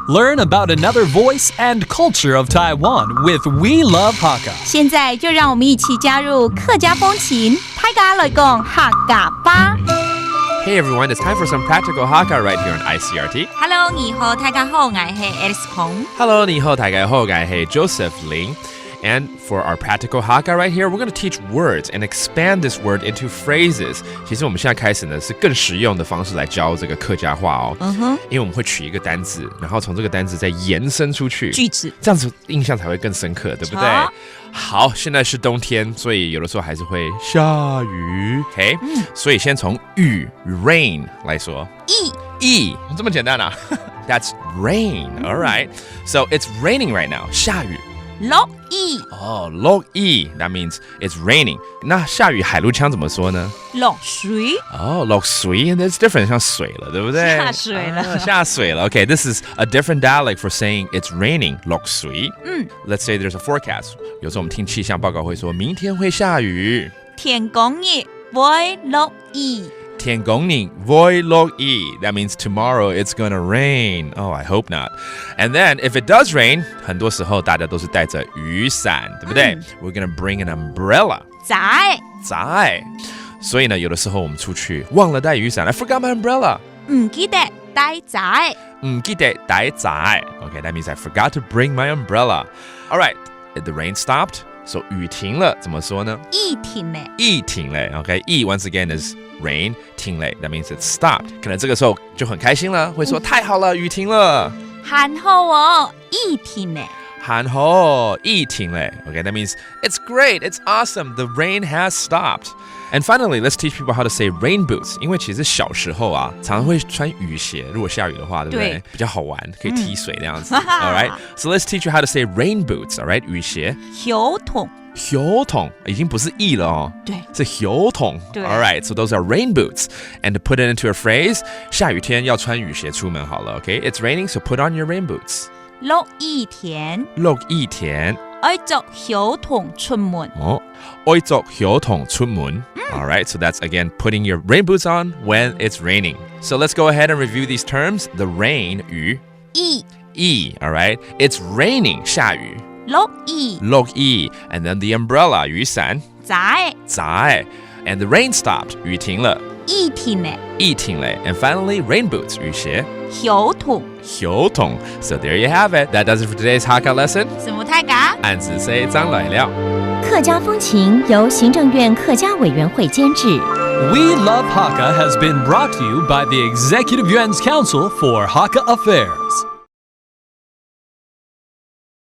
Learn about another voice and culture of Taiwan with We Love Hakka. 现在就让我们一起加入客家风情，大家来讲客家吧。Hey everyone, it's time for some practical Hakka right here on Icrt. Hello， 你好，大家好，我係 Alice Pong。Hello, 你好，大家好，我係 Joseph Ling.And for our practical Hakka right here, we're going to teach words and expand this word into phrases. 其实我们现在开始呢是更实用的方式来教这个客家话哦。因为我们会取一个单字，然后从这个单字再延伸出去句子，这样子印象才会更深刻，对不对？好，现在是冬天，所以有的时候还是会下雨。OK，所以先从雨 rain 来说。E 这么简单啊？That's rain. All right. So it's raining right now. 下雨。落雨哦，落雨 that means it's raining. 那下雨海陆腔怎么说呢？落水哦，落水 that's different 像水了，对不对？下水了，下水了。Okay, this is a different dialect for saying it's raining. 落水。Let's say there's a forecast. 有时候我们听气象报告会说明天会下雨。天公日會落雨。天公日會落雨 That means tomorrow it's gonna rain. Oh, I hope not. And then if it does rain, 很多时候大家都是帶着雨傘，對不對？We're gonna bring an umbrella. 載。所以呢，有的時候我們出去忘了帶雨傘 I forgot my umbrella. 唔記得帶載。Okay, that means I forgot to bring my umbrella. All right, the rain stopped. So 雨停了怎麼說呢？雨停了 Okay, 雨 once again is rain, 停了 that means it stopped. 可能這個時候就很開心了，會說太好了，雨停了。很好哦，雨停了。很好，雨停了 Okay, that means it's great, it's awesome, the rain has stopped. And finally, let's teach people how to say rain boots. 因為其實小時候啊，常常會穿雨鞋，如果下雨的話，對不對？比較好玩，可以踢水那樣子。All right, so let's teach you how to say rain boots. All right, 雨鞋。小桶已經不是雨了哦，對，是小桶。All right, so those are rain boots. And to put it into a phrase, 下雨天要穿雨鞋出門好了。Okay, it's raining, so put on your rain boots. 落雨天。愛着小桶出門。愛着小桶出門。All right, so that's again putting your rain boots on when it's raining. So let's go ahead and review these terms. The rain, 雨。雨 all right? It's raining, 下雨。落雨 and then the umbrella, 雨傘。載 and the rain stopped, 雨停了。雨停了 and finally rain boots, 雨鞋。小桶 So there you have it. That does it for today's Hakka lesson. 什麼大家？按字say 張來了。客家風情由行政院客家委員會監製。We Love Hakka has been brought to you by the Executive Yuan's Council for Hakka Affairs.